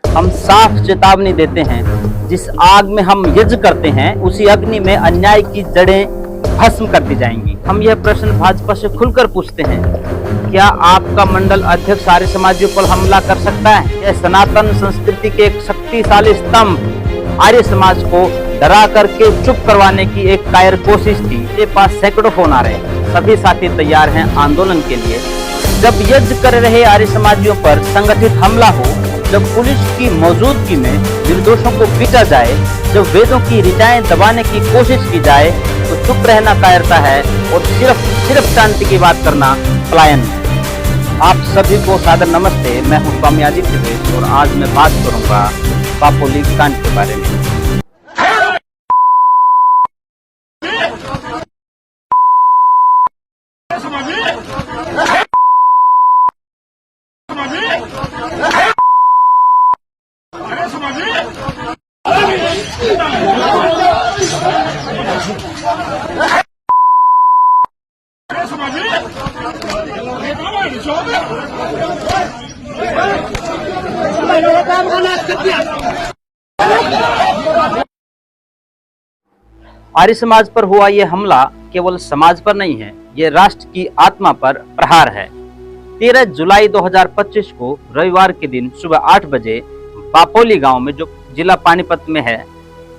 हम साफ चेतावनी देते हैं, जिस आग में हम यज्ञ करते हैं उसी अग्नि में अन्याय की जड़ें भस्म कर दी जाएंगी। हम यह प्रश्न भाजपा से खुलकर पूछते हैं, क्या आपका मंडल अध्यक्ष आर्य समाजियों पर हमला कर सकता है? यह सनातन संस्कृति के एक शक्तिशाली स्तंभ आर्य समाज को डरा करके चुप करवाने की एक कायर कोशिश थी। मेरे पास सैकड़ों फोन आ रहे हैं, सभी साथी तैयार हैं आंदोलन के लिए। जब यज्ञ कर रहे आर्य समाजियों पर संगठित हमला हो, जब पुलिस की मौजूदगी में निर्दोषों को पीटा जाए, जब वेदों की ऋचाएं दबाने की कोशिश की जाए, तो चुप रहना कायरता है और सिर्फ शांति की बात करना पलायन है। आप सभी को सादर नमस्ते। मैं हूं स्वामी आदित्य और आज मैं बात करूंगा बापोली कांड के बारे में। आर्य समाज पर हुआ यह हमला केवल समाज पर नहीं है, ये राष्ट्र की आत्मा पर प्रहार है। 13 जुलाई 2025 को रविवार के दिन सुबह 8 बजे बापोली गांव में, जो जिला पानीपत में है,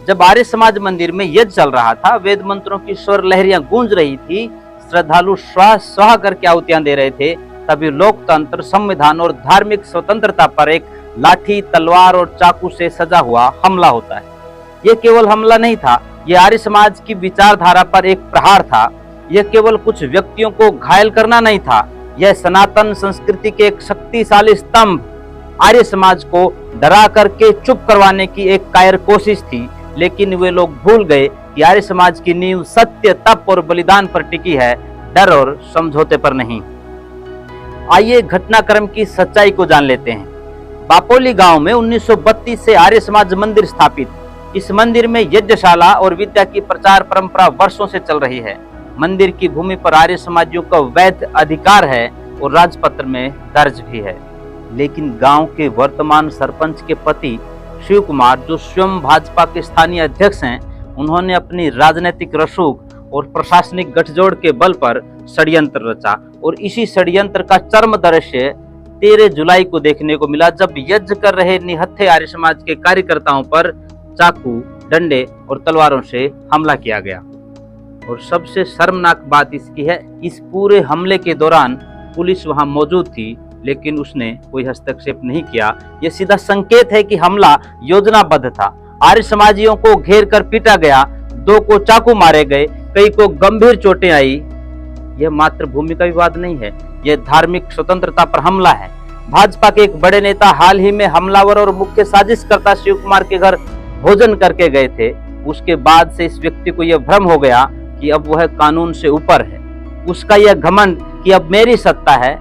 जब आर्य समाज मंदिर में यज्ञ चल रहा था, वेद मंत्रों की स्वर लहरियां गूंज रही थी, श्रद्धालु स्वाहा करके आहुतियां दे रहे थे, तभी लोकतंत्र, संविधान और धार्मिक स्वतंत्रता पर एक लाठी, तलवार और चाकू से सजा हुआ हमला होता है। यह केवल हमला नहीं था, यह आर्य समाज की विचारधारा पर एक प्रहार था। यह केवल कुछ व्यक्तियों को घायल करना नहीं था, यह सनातन संस्कृति के एक शक्तिशाली स्तंभ आर्य समाज को डरा करके चुप करवाने की एक कायर कोशिश थी। लेकिन वे लोग भूल गए कि आर्य समाज की नींव सत्य, तप और बलिदान पर टिकी है, डर और समझौते पर नहीं। आइए घटनाक्रम की सच्चाई को जान लेते हैं। बापोली गांव में 1932 से आर्य समाज मंदिर स्थापित। इस मंदिर में यज्ञशाला और विद्या की प्रचार परंपरा वर्षों से चल रही है। मंदिर की भूमि पर आर्य समाजियों का वैध अधिकार है और राजपत्र में दर्ज भी है। लेकिन गांव के वर्तमान सरपंच के पति शिव कुमार, जो स्वयं भाजपा के स्थानीय अध्यक्ष हैं, उन्होंने अपनी राजनीतिक रसूख और प्रशासनिक गठजोड़ के बल पर षड्यंत्र रचा और इसी षड्यंत्र का चरम दृश्य 13 जुलाई को देखने को मिला, जब यज्ञ कर रहे निहत्थे आर्य समाज के कार्यकर्ताओं पर चाकू, डंडे और तलवारों से हमला किया गया। और सबसे शर्मनाक बात इसकी है, इस पूरे हमले के दौरान पुलिस वहां मौजूद थी, लेकिन उसने कोई हस्तक्षेप नहीं किया। यह सीधा संकेत है कि हमला योजनाबद्ध था। आर्य समाजियों को घेर कर पीटा गया, 2 को चाकू मारे गए, कई को गंभीर चोटें आई। यह मातृभूमि का विवाद नहीं है, यह धार्मिक स्वतंत्रता पर हमला है। भाजपा के एक बड़े नेता हाल ही में हमलावर और मुख्य साजिशकर्ता शिव कुमार के घर भोजन करके गए थे। उसके बाद से इस व्यक्ति को यह भ्रम हो गया कि अब वह कानून से ऊपर है। उसका यह घमंड कि अब मेरी सत्ता है,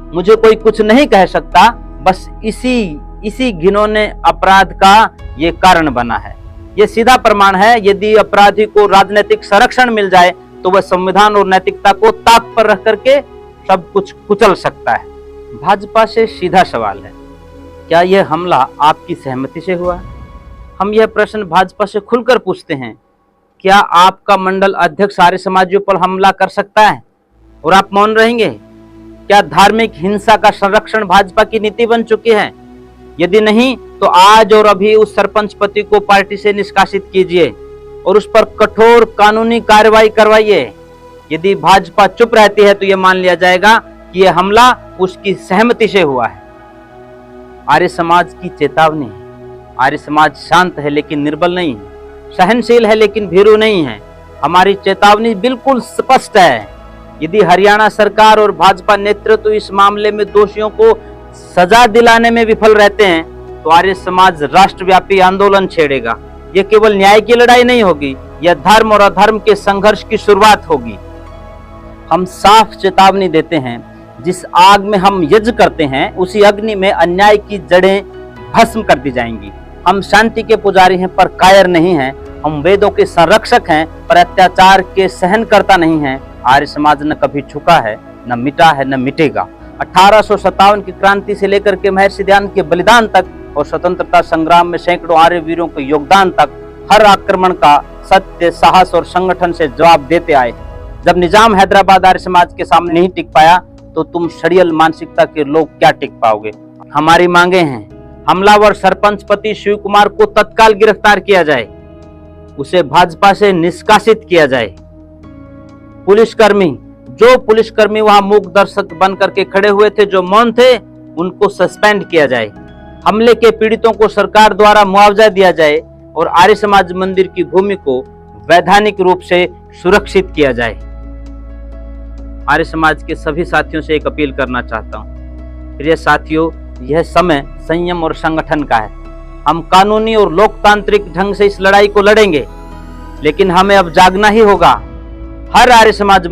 मुझे कोई कुछ नहीं कह सकता, बस इसी घिनौने अपराध का ये कारण बना है। यह सीधा प्रमाण है, यदि अपराधी को राजनीतिक संरक्षण मिल जाए तो वह संविधान और नैतिकता को ताक पर रख करके सब कुछ कुचल सकता है। भाजपा से सीधा सवाल है, क्या यह हमला आपकी सहमति से हुआ? हम यह प्रश्न भाजपा से खुलकर पूछते हैं, क्या आपका मंडल अध्यक्ष आर्य समाजियों पर हमला कर सकता है और आप मौन रहेंगे? क्या धार्मिक हिंसा का संरक्षण भाजपा की नीति बन चुकी है? यदि नहीं तो आज और अभी उस सरपंच पति को पार्टी से निष्कासित कीजिए और उस पर कठोर कानूनी कार्रवाई करवाइए। यदि भाजपा चुप रहती है तो यह मान लिया जाएगा कि यह हमला उसकी सहमति से हुआ है। आर्य समाज की चेतावनी है, आर्य समाज शांत है लेकिन निर्बल नहीं है, सहनशील है लेकिन भीरू नहीं है। हमारी चेतावनी बिल्कुल स्पष्ट है। यदि हरियाणा सरकार और भाजपा नेतृत्व इस मामले में दोषियों को सजा दिलाने में विफल रहते हैं तो आर्य समाज राष्ट्रव्यापी आंदोलन छेड़ेगा। यह केवल न्याय की लड़ाई नहीं होगी, यह धर्म और अधर्म के संघर्ष की शुरुआत होगी। हम साफ चेतावनी देते हैं, जिस आग में हम यज्ञ करते हैं उसी अग्नि में अन्याय की जड़ें भस्म कर दी जाएंगी। हम शांति के पुजारी हैं पर कायर नहीं हैं, हम वेदों के संरक्षक हैं पर अत्याचार के सहनकर्ता नहीं हैं। आर्य समाज न कभी झुका है, न मिटा है, न मिटेगा। 1857 की क्रांति से लेकर के महर्षि दयानंद के बलिदान तक और स्वतंत्रता संग्राम में सैकड़ों आर्य वीरों के योगदान तक हर आक्रमण का सत्य, साहस और संगठन से जवाब देते आए। जब निजाम हैदराबाद आर्य समाज के सामने नहीं टिक पाया तो तुम षड्यंत्र मानसिकता के लोग क्या टिक पाओगे। हमारी मांगे हैं, हमलावर सरपंच पति शिव कुमार को तत्काल गिरफ्तार किया जाए, उसे भाजपा से निष्कासित किया जाए। जो पुलिसकर्मी वहां मूक दर्शक बन करके खड़े हुए थे, जो मौन थे, उनको सस्पेंड किया जाए। हमले के पीड़ितों को सरकार द्वारा मुआवजा दिया जाए और आर्य समाज मंदिर की भूमि को वैधानिक रूप से सुरक्षित किया जाए। आर्य समाज के सभी साथियों से एक अपील करना चाहता हूं। प्रिय साथियों, यह समय संयम और संगठन का है। हम कानूनी और लोकतांत्रिक ढंग से इस लड़ाई को लड़ेंगे, लेकिन हमें अब जागना ही होगा। हर आर्य समाज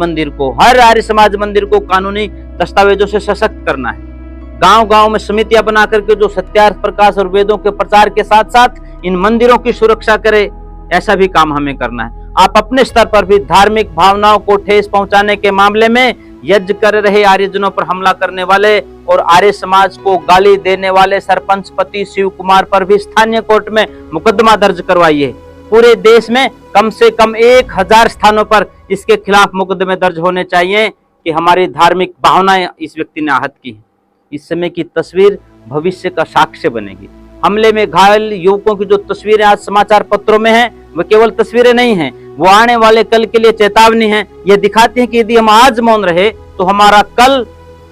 मंदिर को कानूनी दस्तावेजों से सशक्त करना है। गांव-गांव में समितियां बना करके जो सत्यार्थ प्रकाश और वेदों के प्रचार के साथ साथ इन मंदिरों की सुरक्षा करे, ऐसा भी काम हमें करना है। आप अपने स्तर पर भी धार्मिक भावनाओं को ठेस पहुंचाने के मामले में यज्ञ कर रहे आर्यजनों पर हमला करने वाले और आर्य समाज को गाली देने वाले सरपंच पति शिव कुमार पर भी स्थानीय कोर्ट में मुकदमा दर्ज करवाइए। पूरे देश में कम से कम 1000 स्थानों पर इसके खिलाफ मुकदमे दर्ज होने चाहिए कि हमारी धार्मिक भावनाएं इस व्यक्ति ने आहत की। इस समय की तस्वीर भविष्य का साक्ष्य बनेगी। हमले में घायल युवकों की जो तस्वीरें आज समाचार पत्रों में हैं, वो केवल तस्वीरें नहीं हैं, वो आने वाले कल के लिए चेतावनी है। ये दिखाती है कि यदि हम आज मौन रहे तो हमारा कल,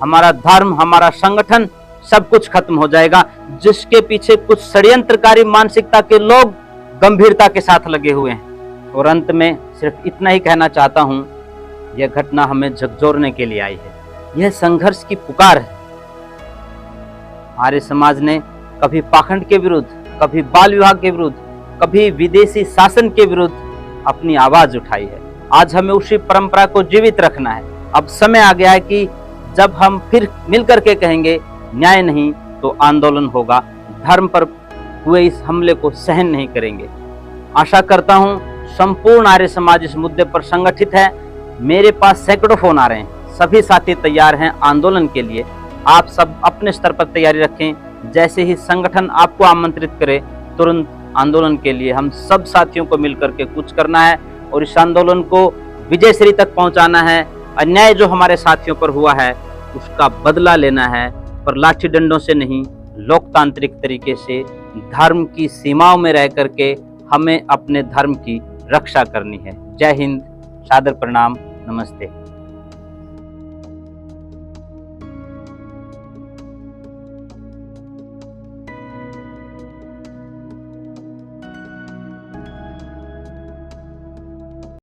हमारा धर्म, हमारा संगठन सब कुछ खत्म हो जाएगा, जिसके पीछे कुछ षड्यंत्रकारी मानसिकता के लोग गंभीरता के साथ लगे हुए हैं। और अंत में सिर्फ इतना ही कहना चाहता हूं, यह घटना हमें झकझोरने के लिए आई है। यह संघर्ष की पुकार है। आर्य समाज ने कभी पाखंड के विरुद्ध, कभी बाल विवाह के विरुद्ध, कभी विदेशी शासन के विरुद्ध अपनी आवाज उठाई है। आज हमें उसी परंपरा को जीवित रखना है। अब समय आ गया है कि जब हम फिर मिलकर के कहेंगे न्याय नहीं तो आंदोलन होगा। धर्म पर हुए इस हमले को सहन नहीं करेंगे। आशा करता हूं संपूर्ण आर्य समाज इस मुद्दे पर संगठित है। मेरे पास सैकड़ों फोन आ रहे हैं, सभी साथी तैयार हैं आंदोलन के लिए। आप सब अपने स्तर पर तैयारी रखें। जैसे ही संगठन आपको आमंत्रित करे, तुरंत आंदोलन के लिए हम सब साथियों को मिलकर के कुछ करना है और इस आंदोलन को विजयश्री तक पहुंचाना है। अन्याय जो हमारे साथियों पर हुआ है उसका बदला लेना है, पर लाठी डंडों से नहीं, लोकतांत्रिक तरीके से धर्म की सीमाओं में रह करके हमें अपने धर्म की रक्षा करनी है। जय हिंद, सादर प्रणाम, नमस्ते।